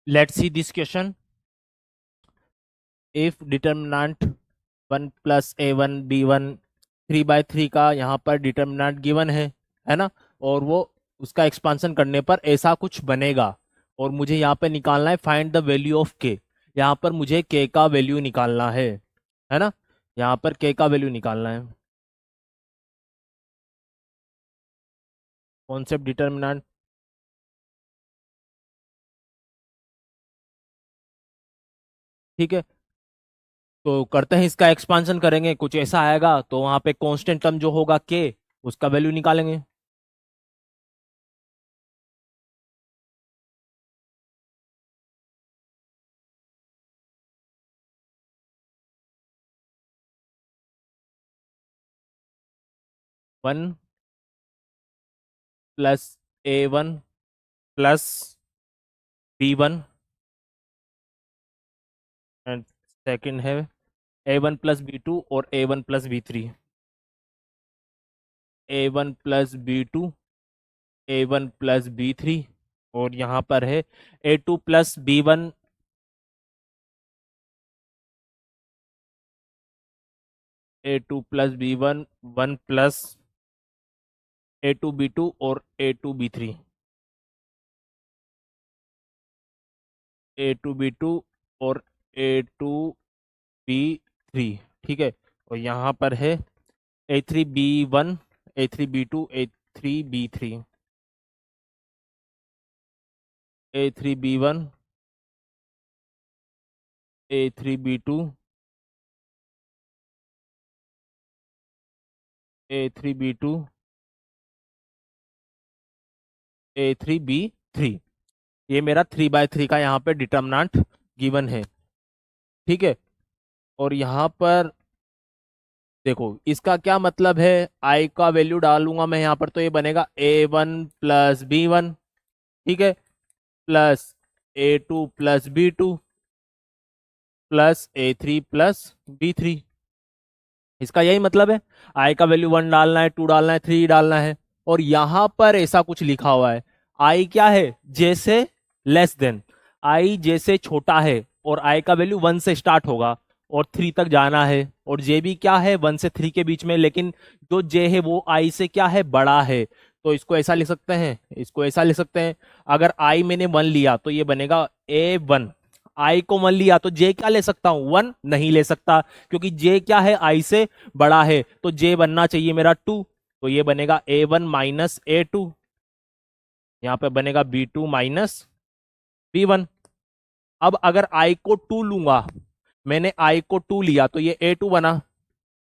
Let's see this question. If determinant 1 + a1 b1 3/3 का यहाँ पर डिटर्मिनेंट गिवन है ना। और वो उसका एक्सपांसन करने पर ऐसा कुछ बनेगा। और मुझे यहाँ पे निकालना है फाइंड द वैल्यू ऑफ के। यहाँ पर मुझे के का वैल्यू निकालना है ना। यहाँ पर के का वैल्यू निकालना है। Concept determinant. ठीक है, तो करते हैं इसका एक्सपांशन करेंगे, कुछ ऐसा आएगा तो वहां पे कांस्टेंट टर्म जो होगा के उसका वैल्यू निकालेंगे। 1 + a1 + b1 एंड सेकंड है a1 + b2 और a1 + b3। a1 + b2 a1 + b3 और यहाँ पर है a2 + b1 a2 + b1 1 + a2 b2 और a2 b3 a2 b2 और a2 b3। ठीक है, और यहाँ पर है a3 b1 a3 b2 a3 b3 a3 b1 a3 b2 a3 b2 a3 b3। ये मेरा 3/3 का यहाँ पे डिटर्मिनेंट गिवन है। ठीक है, और यहाँ पर देखो इसका क्या मतलब है। आई का वैल्यू डालूंगा मैं यहाँ पर तो ये बनेगा a1 + b1। ठीक है, plus a2 + b2 plus a3 + b3। इसका यही मतलब है। आई का वैल्यू 1 डालना है, 2 डालना है, 3 डालना है। और यहां पर ऐसा कुछ लिखा हुआ है, आई क्या है, जैसे लेस देन। आई जैसे छोटा है और आई का वैल्यू 1 से स्टार्ट होगा और 3 तक जाना है। और जे भी क्या है, 1 से 3 के बीच में, लेकिन जो जे है वो आई से क्या है, बड़ा है। तो इसको ऐसा लिख सकते हैं, इसको ऐसा लिख सकते हैं। अगर आई मैंने 1 लिया तो ये बनेगा a1। आई को 1 लिया तो जे क्या ले सकता हूं, 1 नहीं ले सकता, क्योंकि जे क्या है, आई से बड़ा है। तो जे बनना चाहिए मेरा 2। तो ये बनेगा a1 - a2। यहाँ पे बनेगा b2 - b1। अब अगर आई को 2 लूंगा, मैंने आई को 2 लिया तो ये a2 बना।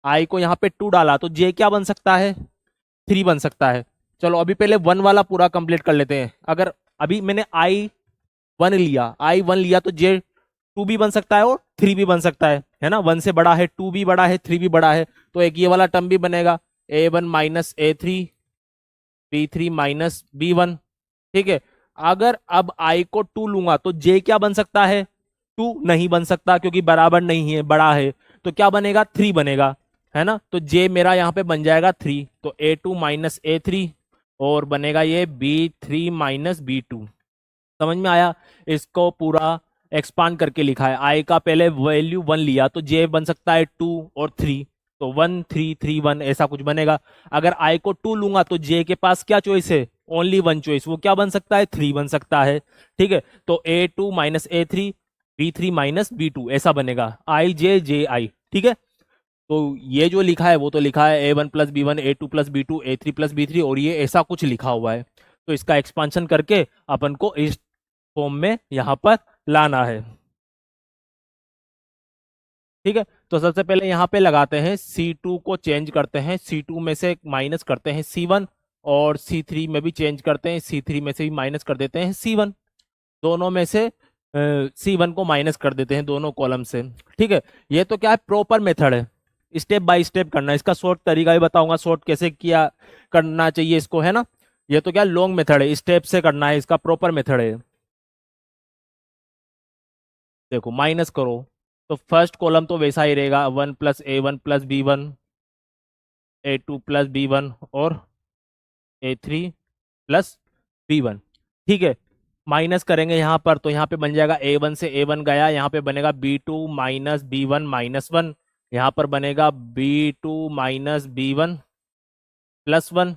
आई को यहाँ पे 2 डाला तो जे क्या बन सकता है, 3 बन सकता है। चलो अभी पहले 1 वाला पूरा कंप्लीट कर लेते हैं। अगर अभी मैंने आई वन लिया तो जे 2 भी बन सकता है और 3 भी बन सकता है ना। 1 से बड़ा है, 2 भी बड़ा है, 3 भी बड़ा है। तो एक ये वाला टर्म भी बनेगा a1 - a3 b3 - b1। ठीक है, अगर अब आई को 2 लूंगा तो जे क्या बन सकता है, 2 नहीं बन सकता, क्योंकि बराबर नहीं है, बड़ा है। तो क्या बनेगा, 3 बनेगा, है ना। तो जे मेरा यहाँ पे बन जाएगा 3। तो a2 - a3 और बनेगा ये b3 - b2। समझ में आया। इसको पूरा एक्सपांड करके लिखा है। आई का पहले वैल्यू 1 लिया तो जे बन सकता है 2 और 3। तो 1 3 3 1 ऐसा कुछ बनेगा। अगर आई को 2 लूंगा तो जे के पास क्या चॉइस है, ओनली 1 चॉइस। वो क्या बन सकता है, 3 बन सकता है। ठीक है, तो a2 - a3 b3 - b2 ऐसा बनेगा, आई जे जे आई। ठीक है, तो ये जो लिखा है वो तो लिखा है a1 + b1 a2 + b2 a3 + b3, और ये ऐसा कुछ लिखा हुआ है। तो इसका एक्सपांशन करके अपन को इस फॉर्म में यहाँ पर लाना है। ठीक है, तो सबसे पहले यहाँ पे लगाते हैं C2 को चेंज करते हैं, C2 में से माइनस करते हैं C1, और C3 में भी चेंज करते हैं, C3 में से भी माइनस कर देते हैं C1। दोनों में से C1 को माइनस कर देते हैं दोनों कॉलम से। ठीक है, ये तो क्या है, प्रॉपर मेथड है। स्टेप बाय स्टेप करना है। इसका शॉर्ट तरीका भी बताऊंगा, शॉर्ट कैसे किया करना चाहिए इसको, है ना। ये तो क्या लॉन्ग मेथड है, स्टेप से करना है, इसका प्रॉपर मेथड है। देखो माइनस करो तो फर्स्ट कॉलम तो वैसा ही रहेगा, 1 + a1 + b1 a2 + b1 और a3 + b1। ठीक है, माइनस करेंगे यहाँ पर, तो यहाँ पे बन जाएगा A1 से A1 गया, यहाँ पे बनेगा B2 माइनस B1 माइनस 1, यहाँ पर बनेगा B2 minus B1 plus 1,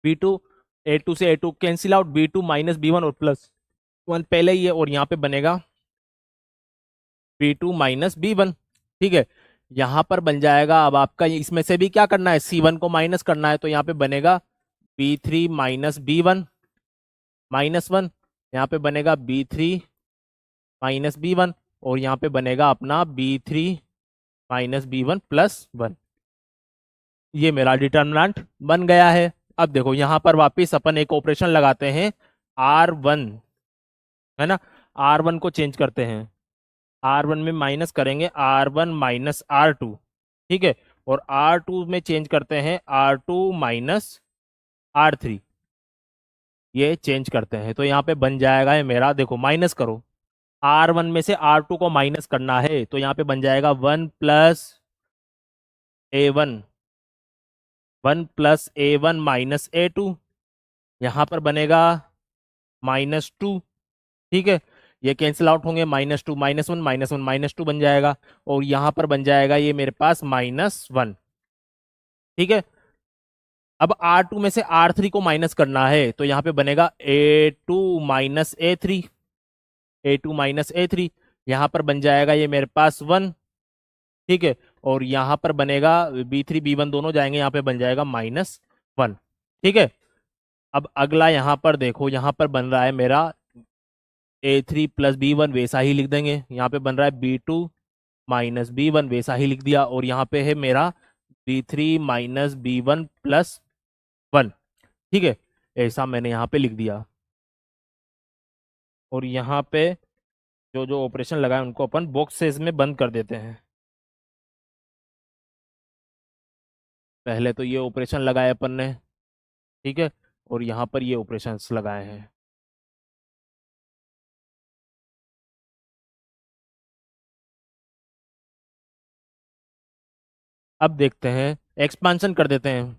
B2 A2 से A2 cancel out, B2 minus B1 और प्लस 1 पहले ही है, और यहाँ पे बनेगा B2 माइनस B1। ठीक है, यहाँ पर बन जाएगा, अब आपका इसमें से भी क्या करना है, C1 को माइनस करना है, तो यहाँ पे बनेगा B3 माइनस B1 माइनस 1, यहाँ पे बनेगा B3 माइनस B1, और यहाँ पे बनेगा अपना B3 माइनस B1 प्लस 1। ये मेरा डिटर्मिनेंट बन गया है। अब देखो यहाँ पर वापिस अपन एक ऑपरेशन लगाते हैं, R1, है ना, R1 को चेंज करते हैं, R1 में माइनस करेंगे R1 माइनस R2। ठीक है, और R2 में चेंज करते हैं R2 माइनस R3, ये चेंज करते हैं, तो यहाँ पे बन जाएगा ये मेरा, देखो माइनस करो, R1 में से R2 को माइनस करना है, तो यहाँ पे बन जाएगा 1 plus A1, 1 plus A1 minus A2, यहाँ पर बनेगा -2। ठीक है, ये कैंसिल आउट होंगे, -2 -1 -1 -2 बन जाएगा, और यहाँ पर बन जाएगा ये मेरे पास -1। ठीक है, अब R2 में से R3 को माइनस करना है, तो यहाँ पे बनेगा A2 minus A3, A2 minus A3, यहाँ पर बन जाएगा ये मेरे पास 1। ठीक है, और यहाँ पर बनेगा B3 B1 दोनों जाएंगे, यहाँ पे बन जाएगा -1। ठीक है, अब अगला यहाँ पर देखो, यहाँ पर बन रहा है मेरा A3 प्लस B1, वैसा ही लिख देंगे, यहाँ पे बन रहा है B2 माइनस B1, वैसा ही लिख दिया, और यहाँ पे है मेरा B3 माइनस B1 प्लस 1। ठीक है, ऐसा मैंने यहाँ पे लिख दिया, और यहाँ पे जो जो ऑपरेशन लगाए उनको अपन बॉक्सेस में बंद कर देते हैं। पहले तो ये ऑपरेशन लगाए अपन ने, ठीक है, और यहाँ पर ये ऑपरेशंस लगाए हैं। अब देखते हैं, एक्सपांशन कर देते हैं,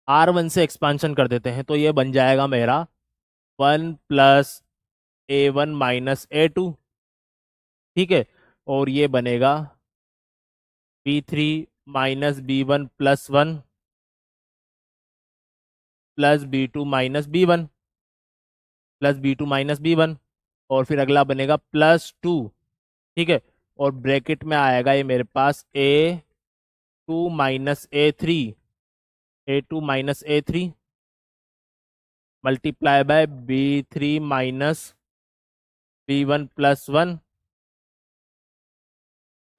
R1 से एक्सपांशन कर देते हैं, तो ये बन जाएगा मेरा 1 प्लस A1 माइनस A2। ठीक है, और ये बनेगा B3 minus B1 plus 1 plus B2 minus B1 plus B2 minus B1, और फिर अगला बनेगा +2। ठीक है, और ब्रैकेट में आएगा ये मेरे पास A2 minus A3, A2 minus A3 multiply by B3 minus B1 plus 1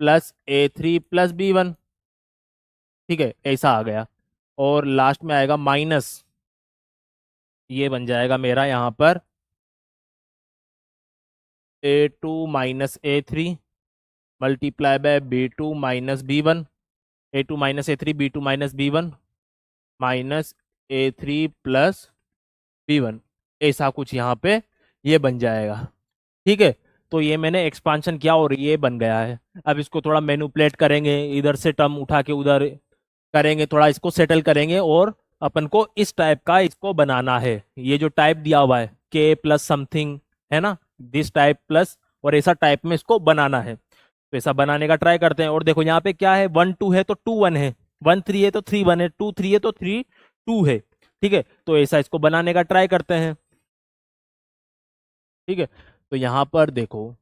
plus A3 plus B1। ठीक है, ऐसा आ गया, और लास्ट में आएगा माइनस, ये बन जाएगा मेरा यहाँ पर A2 minus A3 multiply by B2 minus B1, A2 minus A3 B2 minus B1 minus A3 plus B1, ऐसा कुछ यहाँ पे ये बन जाएगा। ठीक है, तो ये मैंने एक्सपांशन किया और ये बन गया है। अब इसको थोड़ा मैनिपुलेट करेंगे, इधर से टर्म उठा के उधर करेंगे, थोड़ा इसको सेटल करेंगे, और अपन को इस टाइप का इसको बनाना है। ये जो टाइप दिया हुआ है K प्लस समथिंग, है ना, दिस टाइप प्लस, और ऐसा टाइप में इसको बनाना है, तो ऐसा बनाने का ट्राई करते हैं। और देखो यहाँ पे क्या है, 1 2 है तो 2 1 है, 1 3 है तो 3 1 है, 2 3 है तो 3 2 है। ठीक है, तो ऐसा इसको बनाने का ट्राई करते हैं। ठीक है, तो यहाँ पर देखो,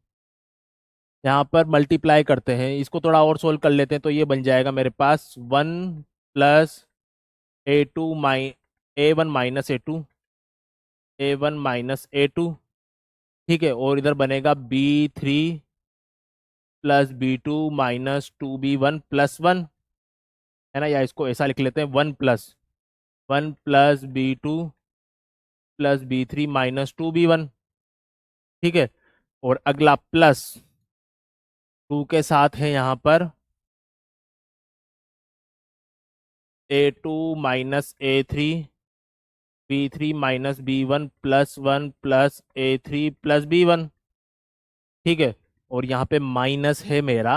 यहाँ पर मल्टीप्लाई करते हैं, इसको थोड़ा और सोल्व कर लेते हैं, तो ये बन जाएगा मेरे पास 1 प्लस A2 माइ A1 minus A2, A1 minus A2। ठीक है, और इधर बनेगा B3 plus B2 minus 2B1 plus 1, है ना, या इसको ऐसा लिख लेते हैं 1 plus B2 plus B3 minus 2B1। ठीक है, और अगला प्लस 2 के साथ है यहाँ पर A2 minus A3 B3 minus B1 plus 1 plus A3 plus B1। ठीक है, और यहाँ पे माइनस है मेरा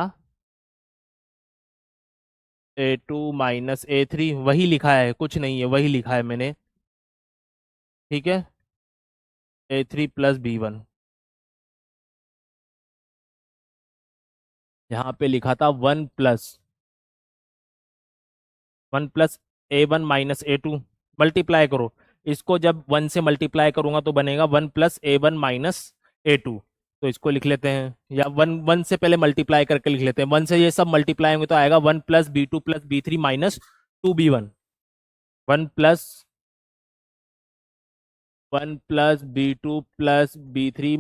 A2 - A3 वही लिखा है, कुछ नहीं है, वही लिखा है मैंने। ठीक है, A3 + B1, यहाँ पे लिखा था 1 + A1 - A2, मल्टीप्लाई करो। इसको जब 1 से मल्टीप्लाई करूंगा तो बनेगा 1 + A1 - A2। तो इसको लिख लेते हैं, या वन वन से पहले मल्टीप्लाई करके लिख लेते हैं। 1 से ये सब मल्टीप्लाई होंगे तो आएगा 1 + B2 + B3 - 2B1। 1 + B2 + B3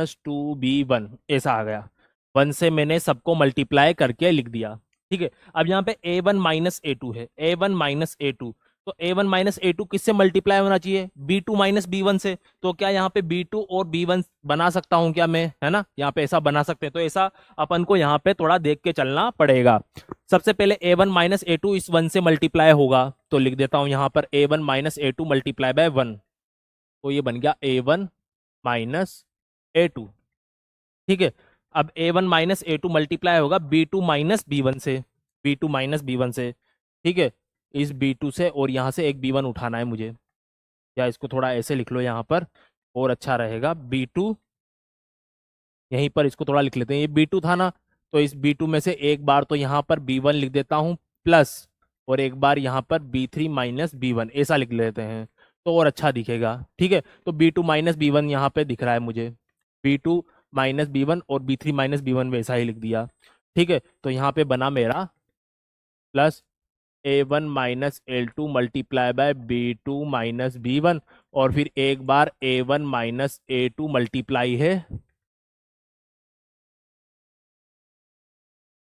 - 2B1, ऐसा आ गया। 1 से मैंने सबको मल्टीप्लाई करके लिख दिया। ठीक है, अब यहाँ पे A1 - A2 है, A1 - A2। तो A1 - A2 किससे मल्टीप्लाई होना चाहिए? B2 - B1 से। तो क्या यहाँ पे B2 और B1 बना सकता हूँ क्या मैं? है ना, यहाँ पे ऐसा बना सकते हैं। तो ऐसा अपन को यहाँ पे थोड़ा देख के चलना पड़ेगा। सबसे पहले A1 - A2 इस 1 से मल्टीप्लाई होगा, तो लिख देता हूँ यहाँ पर A1 - A2 × 1। तो ये बन गया A1 - A2। ठीक है, अब A1 - A2 मल्टीप्लाई होगा B2 - B1 से, B2 - B1 से। ठीक है, इस B2 से और यहाँ से एक B1 उठाना है मुझे, या इसको थोड़ा ऐसे लिख लो यहाँ पर और अच्छा रहेगा। B2 यहीं पर इसको थोड़ा लिख लेते हैं, ये B2 था ना, तो इस B2 में से एक बार तो यहाँ पर B1 लिख देता हूँ प्लस, और एक बार यहाँ पर B3 - B1, ऐसा लिख लेते हैं तो और अच्छा दिखेगा। ठीक है, तो B2 - B1 यहाँ पे दिख रहा है मुझे, B2 - B1 और B3 - B1 वैसा ही लिख दिया। ठीक है, तो यहाँ पे बना मेरा plus A1 - L2 × B2 - B1, और फिर एक बार A1 - A2 मल्टीप्लाई है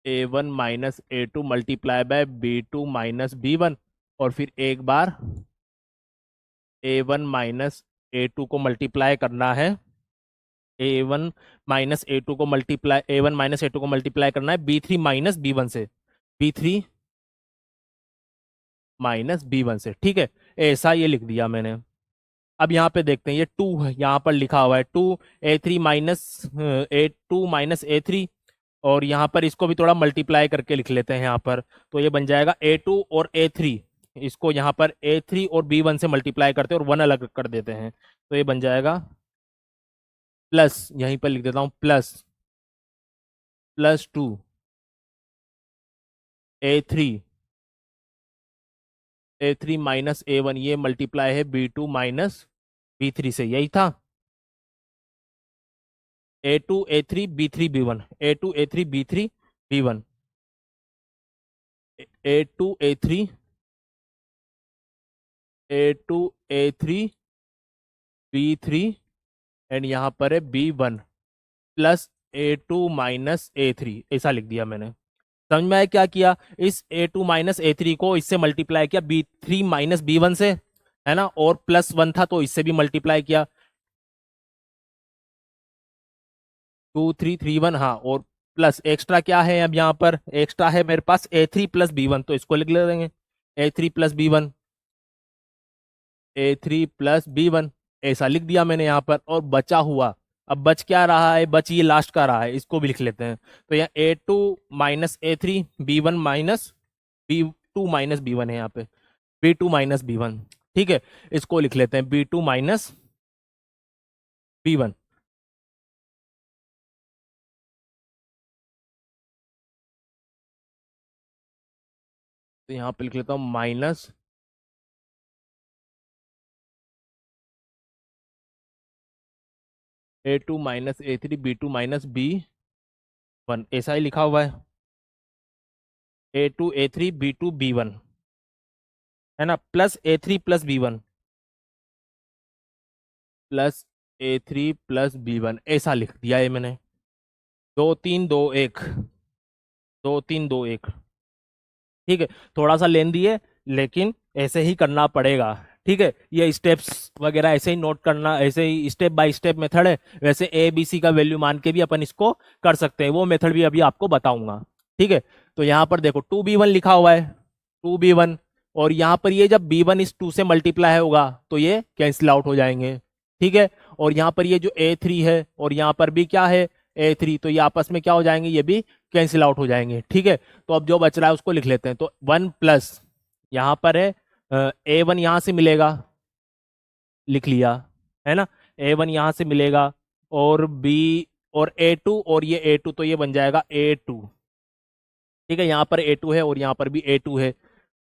A1 - A2 × B2 - B1, और फिर एक बार A1 - A2 को मल्टीप्लाई करना है, A1 - A2 को मल्टीप्लाई A1 - A2 को मल्टीप्लाई करना है B3 - B1 से, B3 - B1 से। ठीक है, ऐसा ये लिख दिया मैंने। अब यहाँ पे देखते हैं, ये 2 है यहाँ पर लिखा हुआ है, 2 A3 A2 - A3, और यहाँ पर इसको भी थोड़ा मल्टीप्लाई करके लिख लेते हैं यहाँ पर। तो ये बन जाएगा A2 और A3, इसको यहाँ पर A3 और B1 से मल्टीप्लाई करते हैं और 1 अलग कर देते हैं। तो ये बन जाएगा प्लस, यहीं पर लिख देता हूँ +2 A3 A3 - A1, ये मल्टीप्लाई है B2 - B3 से, यही था। A2 A3 B3 B1, A2 A3 B3 B1, A2 A3 A2 A3 B3, and यहाँ पर है B1 प्लस A2 - A3, ऐसा लिख दिया मैंने। समझ में आया क्या किया? इस A2 - A3 को इससे मल्टीप्लाई किया B3 - B1 से, है ना, और +1 था तो इससे भी मल्टीप्लाई किया 2 3 3 1, हाँ, और प्लस एक्स्ट्रा क्या है? अब यहाँ पर एक्स्ट्रा है मेरे पास A3 + B1, तो इसको लिख ले देंगे A3 + B1, A3 + B1, ऐसा लिख दिया मैंने यहाँ पर। और बचा हुआ, अब बच क्या रहा है? बच ये लास्ट का रहा है, इसको भी लिख लेते हैं। तो यहाँ A2 - A3 B1 B2 - B1 है यहाँ पे, B2 - B1। ठीक है, इसको लिख लेते हैं B2 - B1। तो यहाँ पे लिख लेता हूँ minus A2 - A3 B2 - B1, ऐसा ही लिखा हुआ है, A2 A3 B2 B1, है ना, plus A3 + B1, plus A3 + B1, ऐसा लिख दिया है मैंने। 2 3 2 1, 2 3 2 1। ठीक है, थोड़ा सा लेंदी है, लेकिन ऐसे ही करना पड़ेगा। ठीक है, ये स्टेप्स वगैरह ऐसे ही नोट करना, ऐसे ही स्टेप बाय स्टेप मेथड है। वैसे ABC का वैल्यू मान के भी अपन इसको कर सकते हैं, वो मेथड भी अभी आपको बताऊंगा। ठीक है, तो यहाँ पर देखो 2B1 लिखा हुआ है, 2B1, और यहाँ पर ये जब B1 इस 2 से मल्टीप्लाई होगा तो ये कैंसिल आउट हो जाएंगे। ठीक है, और यहाँ पर ये जो A3 है और यहाँ पर भी क्या है A3, तो ये आपस में क्या हो जाएंगे? ये भी कैंसिल आउट हो जाएंगे। ठीक है, तो अब जो बच रहा है उसको लिख लेते हैं। तो 1 प्लस यहाँ पर है A1 यहाँ से मिलेगा, लिख लिया, है ना। A1 यहाँ से मिलेगा और B और A2 और ये A2, तो ये बन जाएगा A2। ठीक है, यहाँ पर A2 है और यहाँ पर भी A2 है।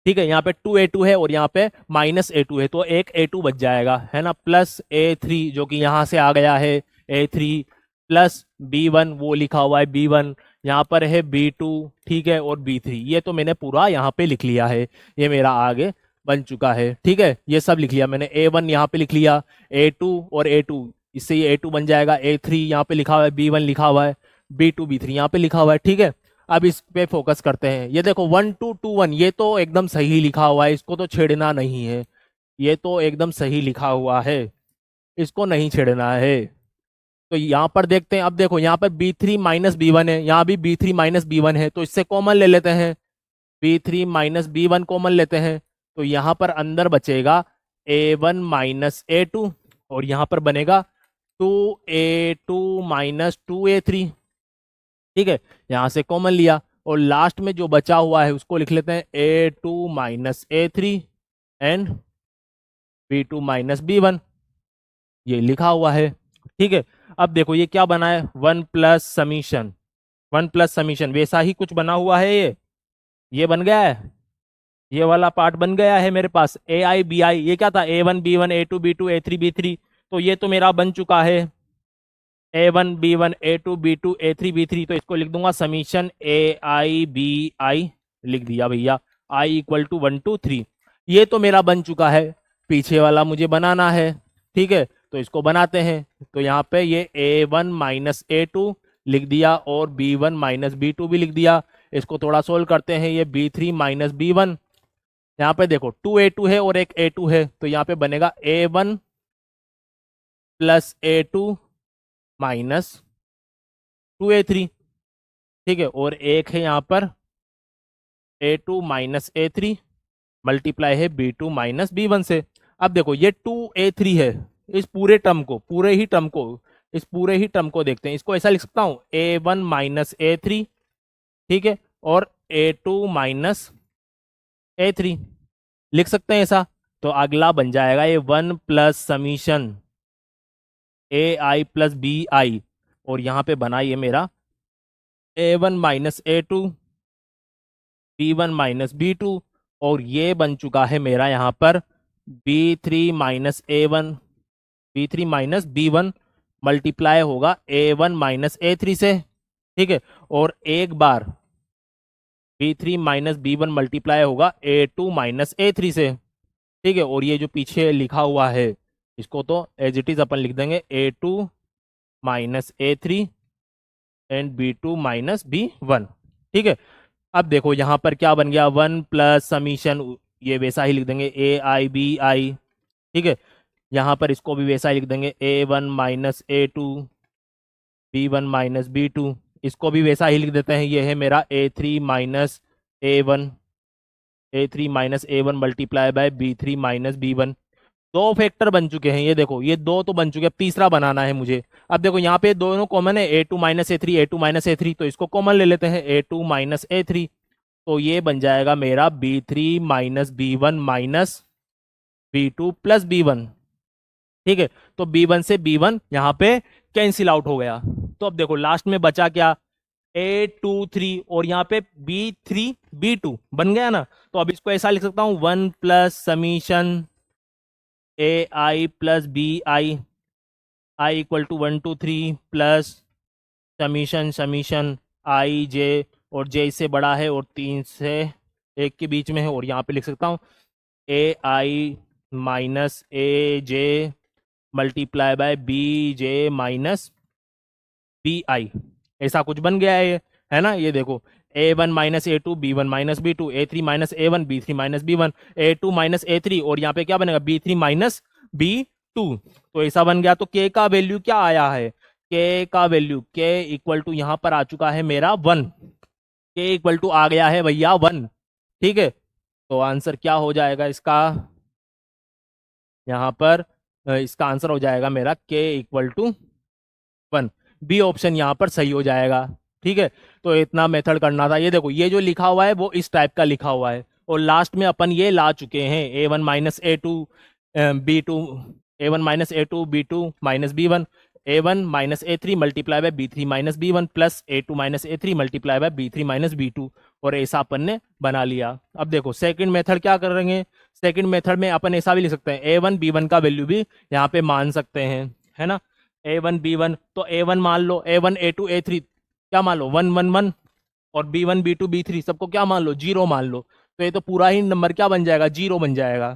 ठीक है, यहाँ पे 2A2 है और यहाँ पे -A2 है, तो एक A2 बच जाएगा, है ना। प्लस A3 जो कि यहाँ से आ गया है A3, प्लस B1 वो लिखा हुआ है B1, यहाँ पर है B2, ठीक है, और B3। ये तो मैंने पूरा यहाँ पे लिख लिया है, ये मेरा आगे बन चुका है। ठीक है, ये सब लिख लिया मैंने। A1 यहाँ पे लिख लिया, A2 और A2, इससे ये A2 बन जाएगा। A3 यहाँ पे लिखा हुआ है, B1 लिखा हुआ है, B2 B3 यहाँ पे लिखा हुआ है। ठीक है, अब इस पे फोकस करते हैं। ये देखो 1221, ये तो एकदम सही लिखा हुआ है, इसको तो छेड़ना नहीं है। ये तो एकदम सही लिखा हुआ है, इसको नहीं छेड़ना है। तो यहाँ पर देखते हैं, अब देखो यहाँ पर B3 - B1 है, यहाँ भी B3 - B1 है, तो इससे कॉमन ले लेते हैं। B3 - B1 कॉमन लेते हैं, तो यहाँ पर अंदर बचेगा A1 - A2 और यहाँ पर बनेगा 2A2 - 2A3। ठीक है, यहां से कॉमन लिया और लास्ट में जो बचा हुआ है उसको लिख लेते हैं A2 - A3 and B2 - B1, ये लिखा हुआ है। ठीक है, अब देखो ये क्या बना है, 1 प्लस समीशन, 1 प्लस समीशन वैसा ही कुछ बना हुआ है। ये बन गया है, ये वाला पार्ट बन गया है मेरे पास। AI BI, ये क्या था, A1 B1 A2 B2 A3 B3, तो ये तो मेरा बन चुका है A1 B1 A2 B2 A3 B3। तो इसको लिख दूंगा समीशन AI BI, लिख दिया भैया, I = 1 2 3। ये तो मेरा बन चुका है, पीछे वाला मुझे बनाना है। ठीक है, तो इसको बनाते हैं। तो यहाँ पे ये A1 - A2 लिख दिया और B1 - B2 भी लिख दिया। इसको थोड़ा सोल्व करते हैं, ये B3 - B1, यहाँ पे देखो 2A2 है और एक A2 है, तो यहाँ पे बनेगा A1 + A2 - 2A3। ठीक है, और एक है यहाँ पर A2 - A3 मल्टीप्लाई है B2 - B1 से। अब देखो ये 2A3 है, इस पूरे टर्म को, पूरे ही टर्म को, इस पूरे ही टर्म को देखते हैं। इसको ऐसा लिख सकता हूँ A1 - A3, ठीक है, और A2 - A3 लिख सकते हैं ऐसा। तो अगला बन जाएगा ये 1 प्लस समीशन AI + BI, और यहाँ पे बना ये मेरा A1 - A2 B1 - B2, और ये बन चुका है मेरा यहाँ पर B3 - A1 B3 - B1 multiply होगा A1 - A3 से। ठीक है, और एक बार B3 - B1 मल्टीप्लाई होगा A2 - A3 से। ठीक है, और ये जो पीछे लिखा हुआ है इसको तो एज इट इज अपन लिख देंगे A2 - A3 and B2 - B1। ठीक है, अब देखो यहाँ पर क्या बन गया, 1 प्लस समीशन, ये वैसा ही लिख देंगे AI BI। ठीक है, यहाँ पर इसको भी वैसा ही लिख देंगे A1 - A2 B1 - B2, इसको भी वैसा ही लिख देते हैं। ये है मेरा A3 - A1 A3 - A1 multiply by B3 - B1। दो फैक्टर बन चुके हैं, ये देखो ये दो तो बन चुके हैं, तीसरा बनाना है मुझे। अब देखो यहाँ पे दोनों कॉमन है, A2 - A3 A2 - A3, तो इसको कॉमन ले लेते हैं A2 - A3। तो ये बन जाएगा मेरा B3 - B1 B2 + B1। ठीक है, तो B1 से B1 यहाँ पे कैंसिल आउट हो गया। तो अब देखो लास्ट में बचा क्या, A23, और यहाँ पे B3 B2 बन गया ना। तो अब इसको ऐसा लिख सकता हूँ 1 plus summation AI + BI I = 1 2 3 plus summation I और J इससे बड़ा है और 3 से 1 के बीच में है, और यहाँ पे लिख सकता हूँ AI - AJ multiply by BJ - BI। ऐसा कुछ बन गया है ये, है ना। ये देखो A1 - A2 B1 - B2 A3 - A1 B3 - B1 A2 - A3, और यहाँ पे क्या बनेगा B3 - B2। तो ऐसा बन गया। तो K का वैल्यू क्या आया है, K का वैल्यू K = यहाँ पर आ चुका है मेरा 1। K = आ गया है भैया 1। ठीक है, तो आंसर क्या हो जाएगा इसका, यहाँ पर इसका आंसर हो जाएगा मेरा K = 1। बी ऑप्शन यहाँ पर सही हो जाएगा। ठीक है, तो इतना मेथड करना था। ये देखो, ये जो लिखा हुआ है वो इस टाइप का लिखा हुआ है, और लास्ट में अपन ये ला चुके हैं A1 - A2 B2, A1 - A2 B2 - A1 - A3 multiply by B3 - B1 plus A2 - A3 multiply by B3 - B2, और ऐसा अपन ने बना लिया। अब देखो सेकंड मेथड क्या करेंगे, सेकंड मेथड में अपन ऐसा भी लिख सकते हैं, A1 B1 का वैल्यू भी यहाँ पे मान सकते हैं, है ना। A1 B1, तो A1 मान लो, A1 A2 A3 क्या मान लो 1 1 1, और B1 B2 B3 सबको क्या मान लो 0 मान लो। तो ये तो पूरा ही नंबर क्या बन जाएगा, 0 बन जाएगा।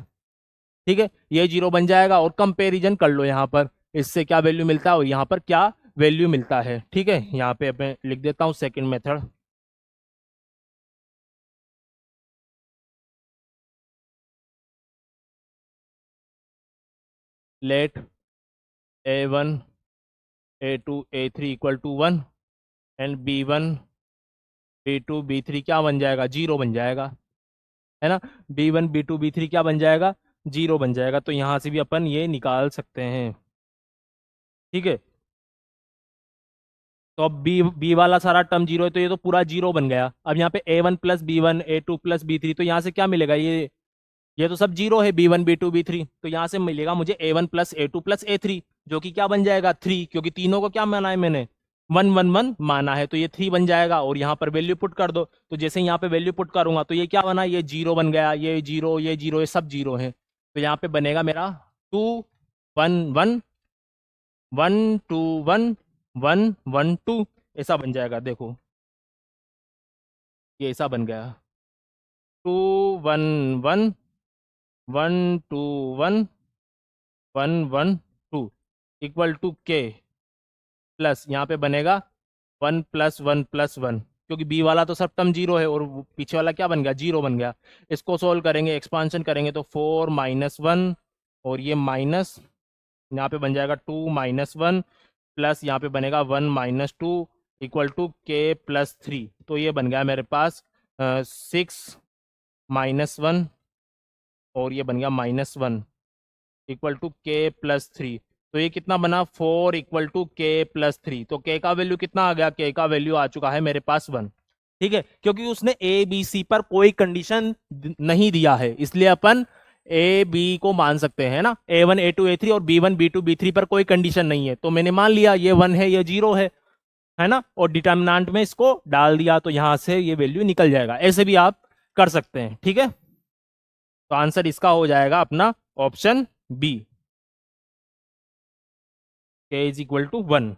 ठीक है, ये 0 बन जाएगा, और कंपेरिजन कर लो यहाँ पर, इससे क्या वैल्यू मिलता है और यहाँ पर क्या वैल्यू मिलता है। ठीक है, यहाँ पे मैं लिख देता हूँ second method. Let A1 A2 A3 equal to 1, and B1 B2 B3 क्या बन जाएगा, 0 बन जाएगा, है ना। B1 B2 B3 क्या बन जाएगा, 0 बन जाएगा। तो यहाँ से भी अपन ये निकाल सकते हैं। ठीक है, तो अब बी वाला सारा टर्म 0 है, तो ये तो पूरा 0 बन गया। अब यहाँ पे A1 + B1 A2 + B3, तो यहाँ से क्या मिलेगा, ये तो सब 0 है, B1 B2 B3, तो यहाँ से मिलेगा मुझे A1 + A2 + A3, जो कि क्या बन जाएगा 3, क्योंकि तीनों को क्या माना है मैंने, 1 1 1 माना है, तो ये 3 बन जाएगा। और यहाँ पर वैल्यू पुट कर दो, तो जैसे यहाँ पे वैल्यू पुट करूंगा तो ये क्या बना, ये 0 बन गया, ये 0 ये सब 0 है। तो यहाँ पे बनेगा मेरा 2 1 1 1 2 1 1 2, ऐसा बन जाएगा। देखो ये ऐसा बन गया, 2 1 1 1 2 1 1 2 इक्वल टू के, प्लस यहाँ पे बनेगा 1 + 1 + 1, क्योंकि बी वाला तो सब टर्म 0 है, और पीछे वाला क्या बन गया, 0 बन गया। इसको सोल्व करेंगे, एक्सपांशन करेंगे, तो 4 - 1, और ये माइनस, यहाँ पे बन जाएगा 2 - 1, प्लस यहाँ पे बनेगा 1 - 2 इक्वल टू K + 3। तो ये बन गया मेरे पास 6 - 1, और ये बन गया -1 इक्वल टू K + 3। तो ये कितना बना, 4 इक्वल टू K + 3। तो K का वैल्यू कितना आ गया, K का वैल्यू आ चुका है मेरे पास 1। ठीक है, क्योंकि उसने ए बी सी पर कोई कंडीशन नहीं दिया है, इसलिए अपन ए बी को मान सकते हैं ना। A1 A2 A3 और B1 B2 B3 पर कोई कंडीशन नहीं है, तो मैंने मान लिया ये 1 है, ये 0 है ना, और डिटर्मिनेंट में इसको डाल दिया, तो यहां से ये वैल्यू निकल जाएगा। ऐसे भी आप कर सकते हैं। ठीक है, तो आंसर इसका हो जाएगा अपना ऑप्शन बी, K = 1।